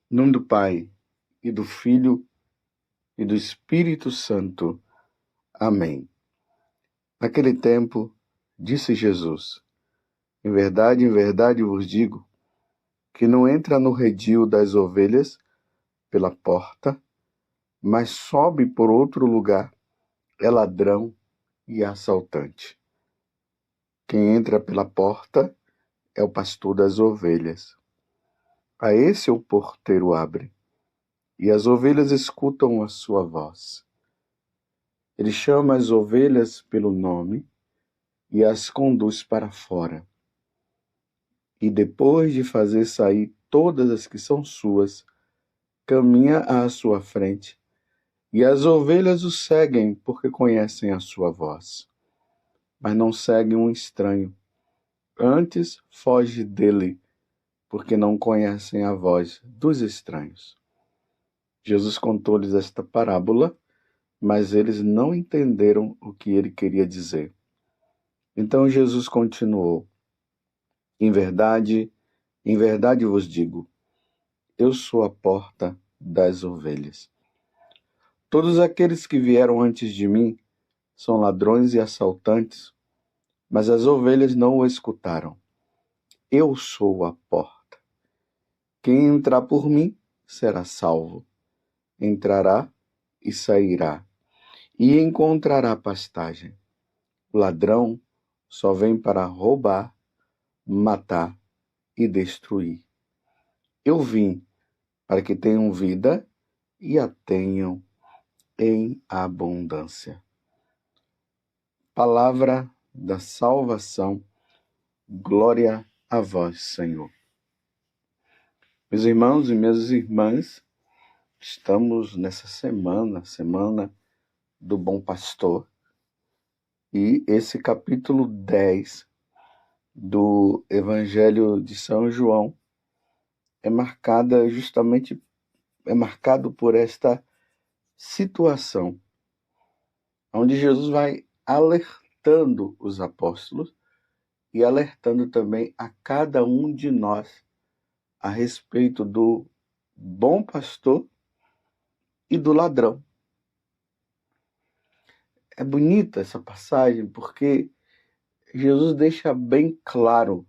Em nome do Pai, e do Filho, e do Espírito Santo. Amém. Naquele tempo, disse Jesus: em verdade vos digo, que não entra no redil das ovelhas pela porta, mas sobe por outro lugar, é ladrão e assaltante. Quem entra pela porta é o pastor das ovelhas. A esse o porteiro abre, e as ovelhas escutam a sua voz. Ele chama as ovelhas pelo nome e as conduz para fora. E depois de fazer sair todas as que são suas, caminha à sua frente, e as ovelhas o seguem porque conhecem a sua voz. Mas não seguem um estranho. Antes foge dele, porque não conhecem a voz dos estranhos. Jesus contou-lhes esta parábola, mas eles não entenderam o que ele queria dizer. Então Jesus continuou: em verdade vos digo, eu sou a porta das ovelhas. Todos aqueles que vieram antes de mim são ladrões e assaltantes, mas as ovelhas não o escutaram. Eu sou a porta. Quem entrar por mim será salvo. Entrará e sairá, e encontrará pastagem. O ladrão só vem para roubar, matar e destruir. Eu vim para que tenham vida e a tenham em abundância. Palavra da salvação, glória a vós, Senhor. Meus irmãos e minhas irmãs, estamos nessa semana do Bom Pastor, e esse capítulo 10 do Evangelho de São João é marcado por esta situação, onde Jesus vai alertando os apóstolos e alertando também a cada um de nós a respeito do bom pastor e do ladrão. É bonita essa passagem porque Jesus deixa bem claro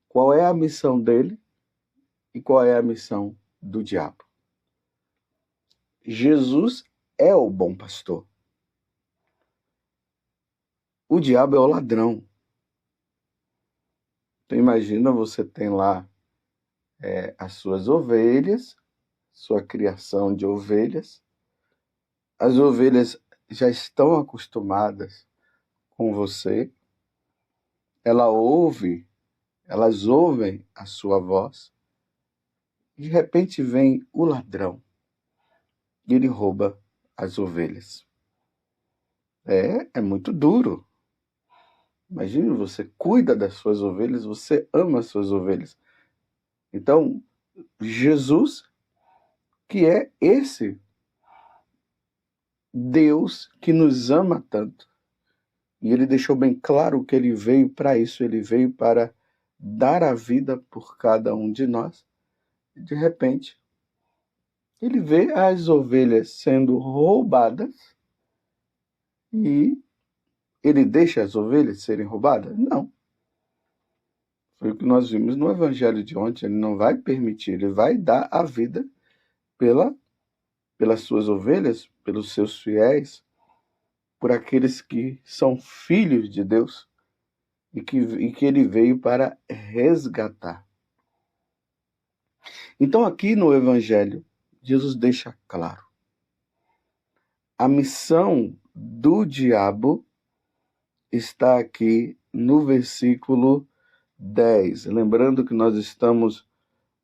qual é a missão dele e qual é a missão do diabo. Jesus é o bom pastor. O diabo é o ladrão. Então imagina, você tem lá as suas ovelhas, sua criação de ovelhas. As ovelhas já estão acostumadas com você. Elas ouvem a sua voz. De repente vem o ladrão e ele rouba as ovelhas. É muito duro. Imagine, você cuida das suas ovelhas, você ama as suas ovelhas. Então, Jesus, que é esse Deus que nos ama tanto, e ele deixou bem claro que ele veio para isso, ele veio para dar a vida por cada um de nós. De repente, ele vê as ovelhas sendo roubadas e ele deixa as ovelhas serem roubadas? Não. Foi o que nós vimos no evangelho de ontem. Ele não vai permitir, ele vai dar a vida pelas suas ovelhas, pelos seus fiéis, por aqueles que são filhos de Deus e que ele veio para resgatar. Então aqui no evangelho, Jesus deixa claro: a missão do diabo está aqui no versículo 10. Lembrando que nós estamos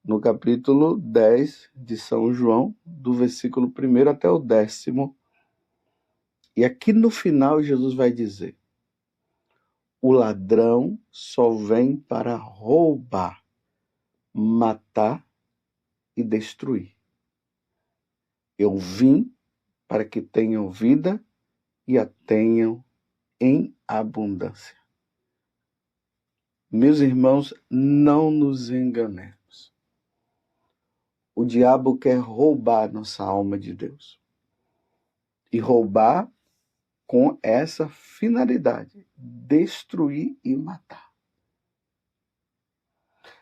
no capítulo 10 de São João, do versículo 1 até o 10º. E aqui no final Jesus vai dizer: o ladrão só vem para roubar, matar e destruir. Eu vim para que tenham vida e a tenham em abundância. Meus irmãos, não nos enganemos. o diabo quer roubar nossa alma de Deus. E roubar com essa finalidade: destruir e matar.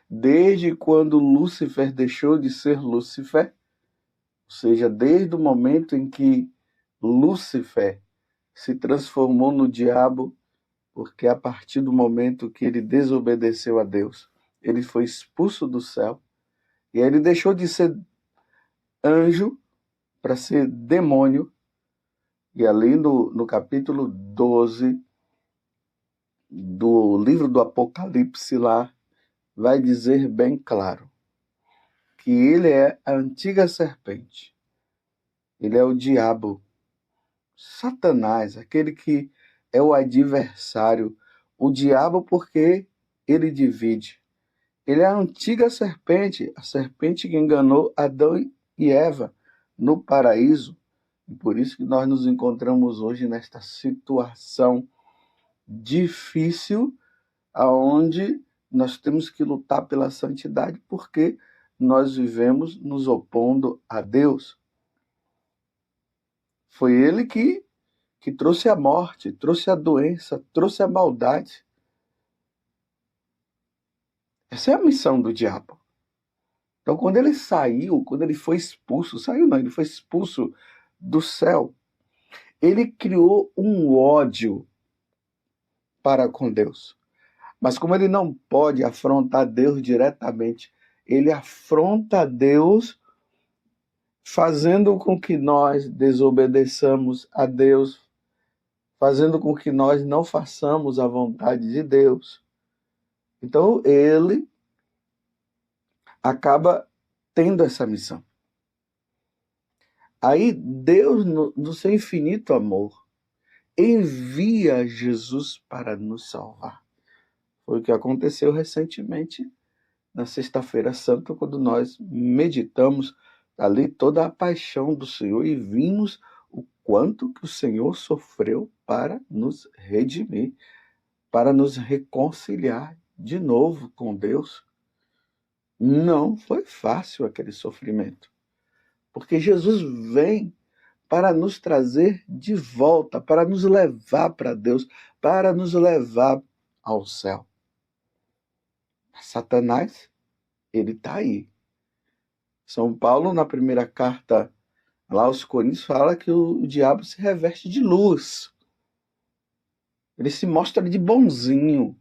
Desde quando Lúcifer deixou de ser Lúcifer, ou seja, desde o momento em que Lúcifer se transformou no diabo, porque a partir do momento que ele desobedeceu a Deus, ele foi expulso do céu, e aí ele deixou de ser anjo para ser demônio. E ali no capítulo 12 do livro do Apocalipse lá, vai dizer bem claro que ele é a antiga serpente. Ele é o diabo, Satanás, aquele que é o adversário. O diabo porque ele divide. Ele é a antiga serpente, a serpente que enganou Adão e Eva no paraíso. E por isso que nós nos encontramos hoje nesta situação difícil, aonde nós temos que lutar pela santidade, porque nós vivemos nos opondo a Deus. Foi ele que trouxe a morte, trouxe a doença, trouxe a maldade. Essa é a missão do diabo. Então, quando ele saiu, quando ele foi expulso, ele foi expulso do céu, ele criou um ódio para com Deus. Mas como ele não pode afrontar Deus diretamente, ele afronta Deus fazendo com que nós desobedeçamos a Deus, fazendo com que nós não façamos a vontade de Deus. Então ele acaba tendo essa missão. Aí Deus, no seu infinito amor, envia Jesus para nos salvar. Foi o que aconteceu recentemente, na Sexta-feira Santa, quando nós meditamos ali toda a paixão do Senhor e vimos o quanto que o Senhor sofreu para nos redimir, para nos reconciliar de novo com Deus. Não foi fácil aquele sofrimento, porque Jesus vem para nos trazer de volta, para nos levar para Deus, para nos levar ao céu. Satanás, ele está aí. São Paulo, na primeira carta lá aos Coríntios, fala que o diabo se reveste de luz. Ele se mostra de bonzinho.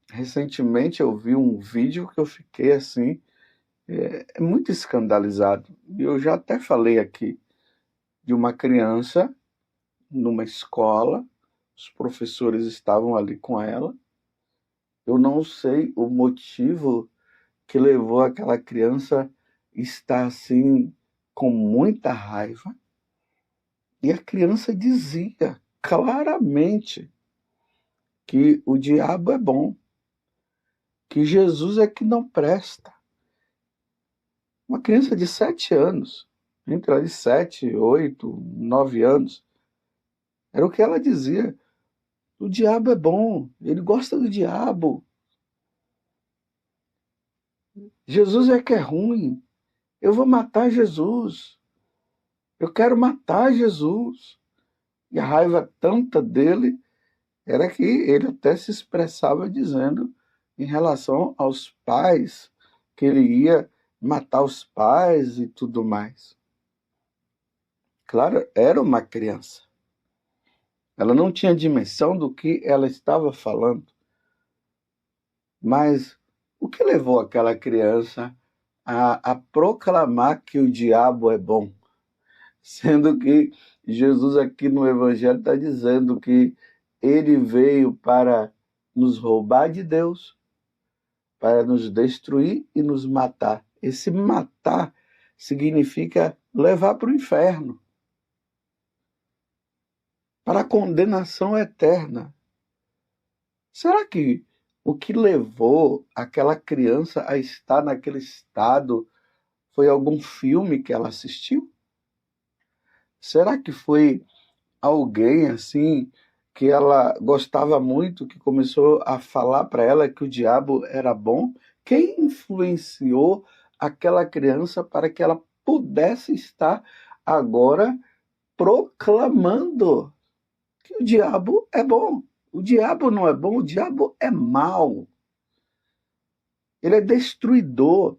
Recentemente eu vi um vídeo que eu fiquei assim, muito escandalizado. E eu já até falei aqui de uma criança numa escola, os professores estavam ali com ela. Eu não sei o motivo que levou aquela criança a estar assim com muita raiva. E a criança dizia claramente que o diabo é bom, que Jesus é que não presta. Uma criança de 7 anos, entre ali 7, 8, 9 anos, era o que ela dizia. O diabo é bom, ele gosta do diabo. Jesus é que é ruim. Eu vou matar Jesus. Eu quero matar Jesus. E a raiva tanta dele era que ele até se expressava dizendo em relação aos pais, que ele ia matar os pais e tudo mais. Claro, era uma criança. Ela não tinha dimensão do que ela estava falando. Mas o que levou aquela criança a proclamar que o diabo é bom? Sendo que Jesus aqui no Evangelho está dizendo que ele veio para nos roubar de Deus, para nos destruir e nos matar. Esse matar significa levar para o inferno, para a condenação eterna. Será que o que levou aquela criança a estar naquele estado foi algum filme que ela assistiu? Será que foi alguém assim que ela gostava muito, que começou a falar para ela que o diabo era bom? Quem influenciou aquela criança para que ela pudesse estar agora proclamando que o diabo é bom. O diabo não é bom, o diabo é mau. Ele é destruidor.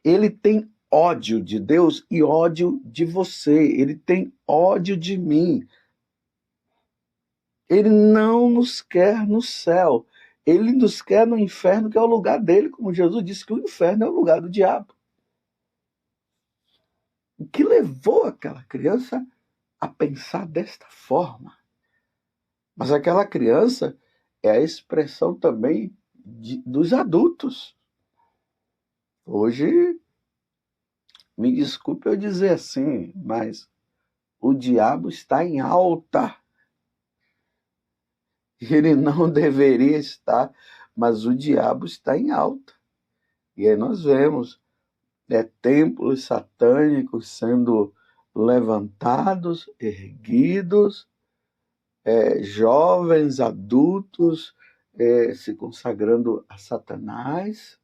Ele tem ódio de Deus e ódio de você. Ele tem ódio de mim. Ele não nos quer no céu. Ele nos quer no inferno, que é o lugar dele, como Jesus disse que o inferno é o lugar do diabo. O que levou aquela criança a pensar desta forma? Mas aquela criança é a expressão também dos adultos. Hoje, me desculpe eu dizer assim, mas o diabo está em alta. Ele não deveria estar, mas o diabo está em alta. E aí nós vemos templos satânicos sendo levantados, erguidos, jovens, adultos se consagrando a Satanás,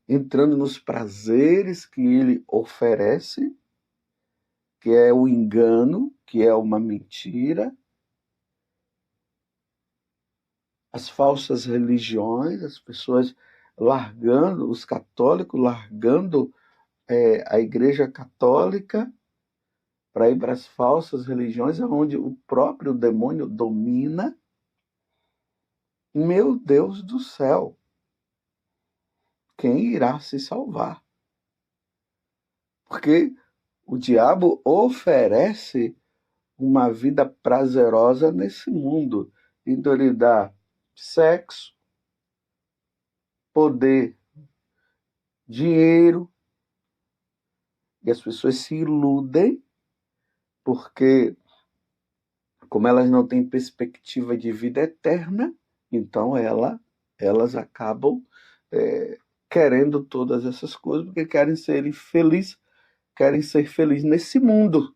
entrando nos prazeres que ele oferece, que é o engano, que é uma mentira, as falsas religiões, as pessoas largando, os católicos largando a Igreja Católica para ir para as falsas religiões, onde o próprio demônio domina. Meu Deus do céu, quem irá se salvar? Porque o diabo oferece uma vida prazerosa nesse mundo. Então ele dá sexo, poder, dinheiro, e as pessoas se iludem, porque como elas não têm perspectiva de vida eterna, então elas acabam querendo todas essas coisas, porque querem ser felizes nesse mundo.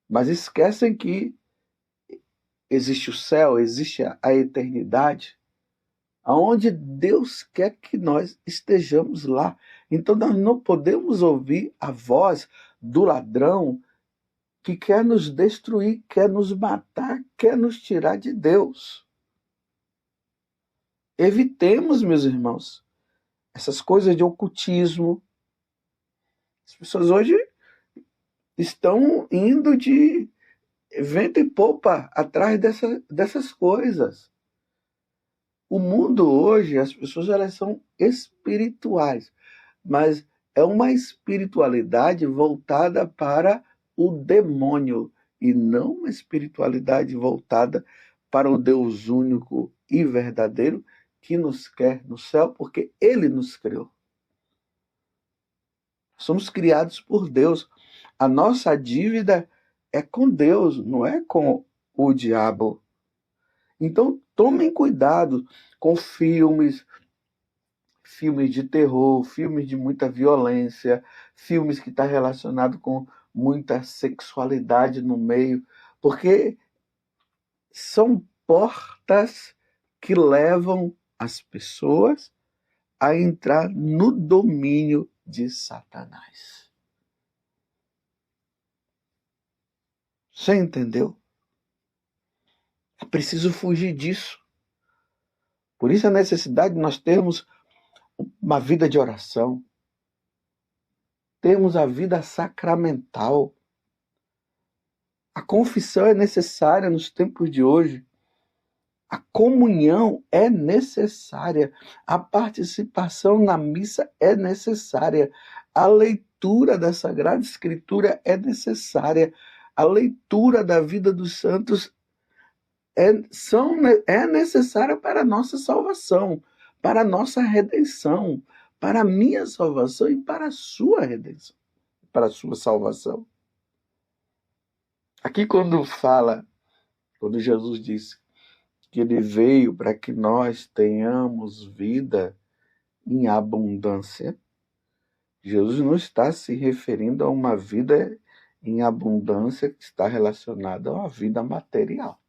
Mas esquecem que existe o céu, existe a eternidade, aonde Deus quer que nós estejamos lá. Então nós não podemos ouvir a voz do ladrão que quer nos destruir, quer nos matar, quer nos tirar de Deus. Evitemos, meus irmãos, essas coisas de ocultismo. As pessoas hoje estão indo de vento e popa atrás dessas coisas. O mundo hoje, as pessoas elas são espirituais, mas é uma espiritualidade voltada para o demônio e não uma espiritualidade voltada para o Deus único e verdadeiro que nos quer no céu, porque Ele nos criou. Somos criados por Deus. A nossa dívida é com Deus, não é com o diabo. Então, tomem cuidado com filmes de terror, filmes de muita violência, filmes que estão relacionados com muita sexualidade no meio, porque são portas que levam as pessoas a entrar no domínio de Satanás. Você entendeu? É preciso fugir disso. Por isso a necessidade de nós termos uma vida de oração, termos a vida sacramental. A confissão é necessária nos tempos de hoje. A comunhão é necessária. A participação na missa é necessária. A leitura da Sagrada Escritura é necessária. A leitura da vida dos santos é necessária para a nossa salvação, para a nossa redenção, para a minha salvação e para a sua redenção, para a sua salvação. Aqui quando Jesus disse que ele veio para que nós tenhamos vida em abundância, Jesus não está se referindo a uma vida em abundância que está relacionada a uma vida material.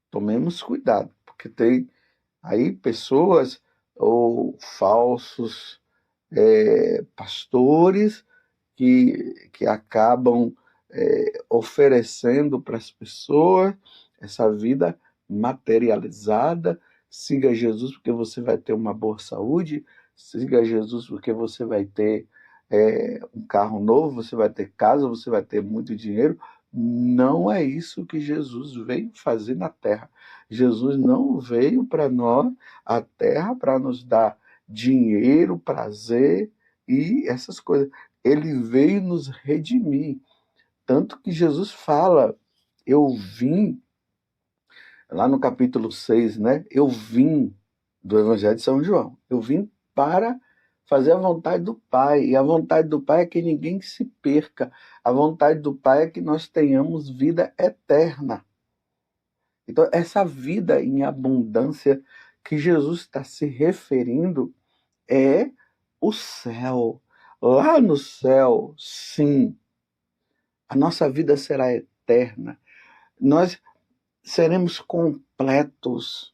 Tomemos cuidado, porque tem Aí pessoas ou falsos pastores que acabam oferecendo para as pessoas essa vida materializada. Siga Jesus porque você vai ter uma boa saúde, siga Jesus porque você vai ter um carro novo, você vai ter casa, você vai ter muito dinheiro. Não é isso que Jesus veio fazer na terra. Jesus não veio para nós, a terra, para nos dar dinheiro, prazer e essas coisas. Ele veio nos redimir. Tanto que Jesus fala, eu vim, lá no capítulo 6, né? Eu vim do Evangelho de São João. Eu vim para fazer a vontade do Pai. E a vontade do Pai é que ninguém se perca. A vontade do Pai é que nós tenhamos vida eterna. Então, essa vida em abundância que Jesus está se referindo é o céu. Lá no céu, sim, a nossa vida será eterna. Nós seremos completos.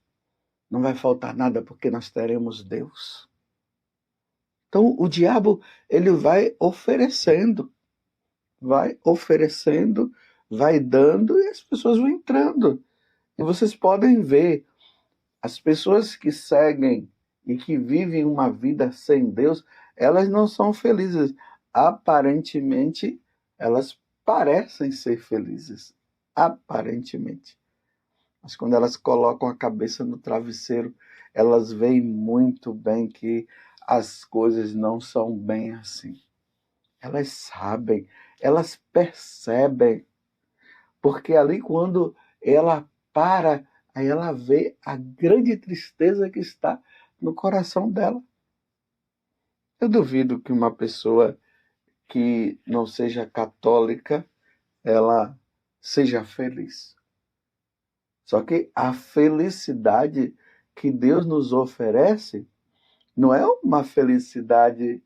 Não vai faltar nada porque nós teremos Deus. Então, o diabo, ele vai oferecendo, vai dando e as pessoas vão entrando. E vocês podem ver, as pessoas que seguem e que vivem uma vida sem Deus, elas não são felizes. Aparentemente, elas parecem ser felizes. Aparentemente. Mas quando elas colocam a cabeça no travesseiro, elas veem muito bem que as coisas não são bem assim. Elas sabem, elas percebem. Porque ali quando ela para, aí ela vê a grande tristeza que está no coração dela. Eu duvido que uma pessoa que não seja católica, ela seja feliz. Só que a felicidade que Deus nos oferece não é uma felicidade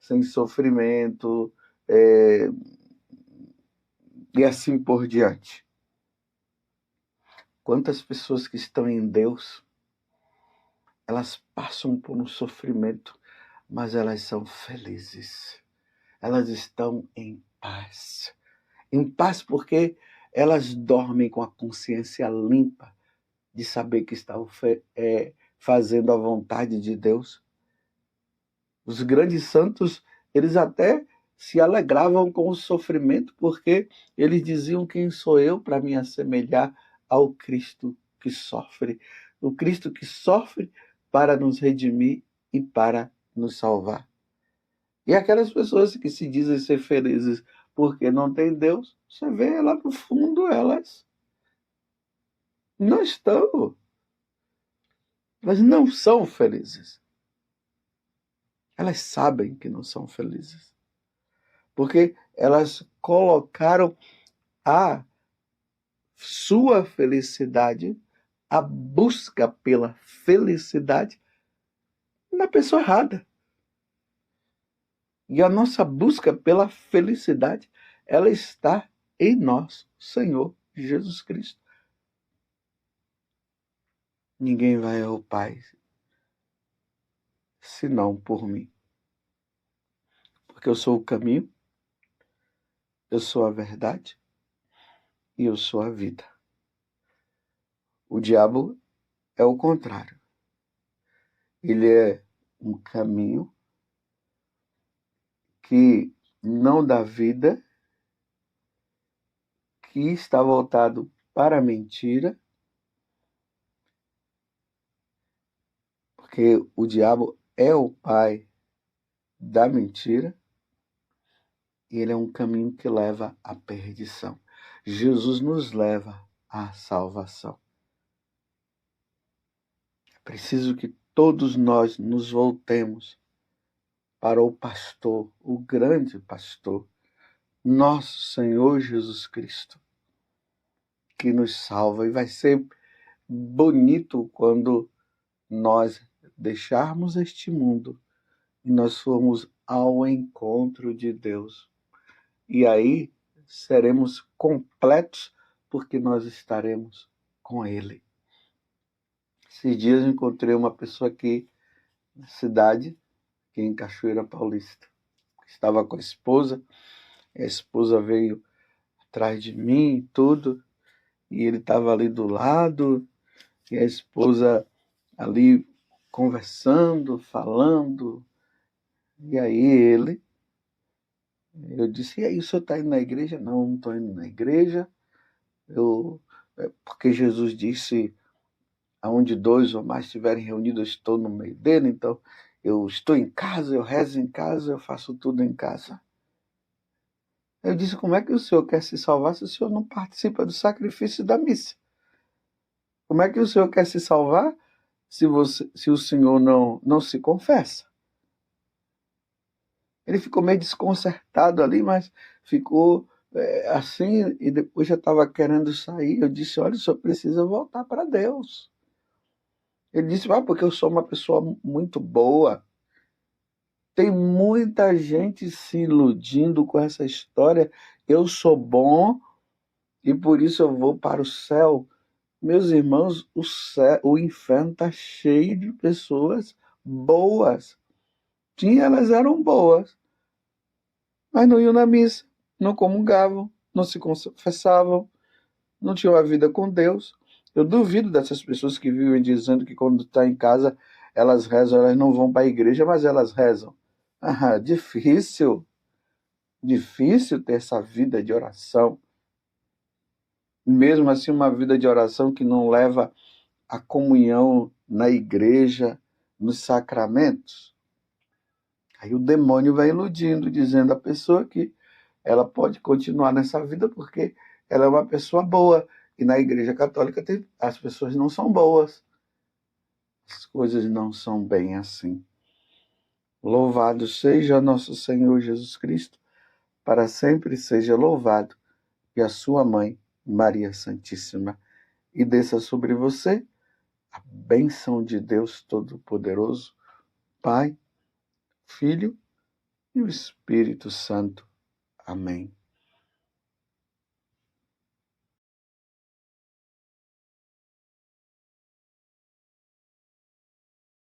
sem sofrimento e assim por diante. Quantas pessoas que estão em Deus, elas passam por um sofrimento, mas elas são felizes. Elas estão em paz. Em paz porque elas dormem com a consciência limpa de saber que estão fazendo a vontade de Deus. Os grandes santos, eles até se alegravam com o sofrimento, porque eles diziam: quem sou eu para me assemelhar ao Cristo que sofre? O Cristo que sofre para nos redimir e para nos salvar. E aquelas pessoas que se dizem ser felizes porque não tem Deus, você vê lá no fundo, elas não estão. Elas não são felizes. Elas sabem que não são felizes. Porque elas colocaram a sua felicidade, a busca pela felicidade, na pessoa errada. E a nossa busca pela felicidade, ela está em nosso Senhor Jesus Cristo. Ninguém vai ao Pai senão por mim. Porque eu sou o caminho, eu sou a verdade e eu sou a vida. O diabo é o contrário. Ele é um caminho que não dá vida, que está voltado para a mentira, porque o diabo é o pai da mentira, e ele é um caminho que leva à perdição. Jesus nos leva à salvação. É preciso que todos nós nos voltemos para o pastor, o grande pastor, nosso Senhor Jesus Cristo, que nos salva. E vai ser bonito quando nós deixarmos este mundo e nós formos ao encontro de Deus. E aí seremos completos porque nós estaremos com Ele. Esses dias eu encontrei uma pessoa aqui na cidade, aqui em Cachoeira Paulista. Estava com a esposa veio atrás de mim e tudo, e ele estava ali do lado, e a esposa ali conversando, falando, e aí eu disse, e aí, o senhor está indo na igreja? Não, não estou indo na igreja, porque Jesus disse, aonde 2 ou mais estiverem reunidos, eu estou no meio dele, então eu estou em casa, eu rezo em casa, eu faço tudo em casa. Eu disse, como é que o senhor quer se salvar se o senhor não participa do sacrifício da missa? Como é que o senhor quer se salvar se o senhor não se confessa? Ele ficou meio desconcertado ali, mas ficou assim, e depois já estava querendo sair. Eu disse, olha, o senhor precisa voltar para Deus. Ele disse, porque eu sou uma pessoa muito boa. Tem muita gente se iludindo com essa história. Eu sou bom e por isso eu vou para o céu. Meus irmãos, o inferno está cheio de pessoas boas. Sim, elas eram boas, mas não iam na missa, não comungavam, não se confessavam, não tinham a vida com Deus. Eu duvido dessas pessoas que vivem dizendo que quando está em casa elas rezam, elas não vão para a igreja, mas elas rezam. Difícil ter essa vida de oração. Mesmo assim, uma vida de oração que não leva a comunhão na igreja, nos sacramentos. Aí o demônio vai iludindo, dizendo à pessoa que ela pode continuar nessa vida porque ela é uma pessoa boa. E na igreja católica as pessoas não são boas. As coisas não são bem assim. Louvado seja nosso Senhor Jesus Cristo, para sempre seja louvado, e a sua mãe, Maria Santíssima, e desça sobre você a bênção de Deus Todo-Poderoso, Pai, Filho e o Espírito Santo. Amém.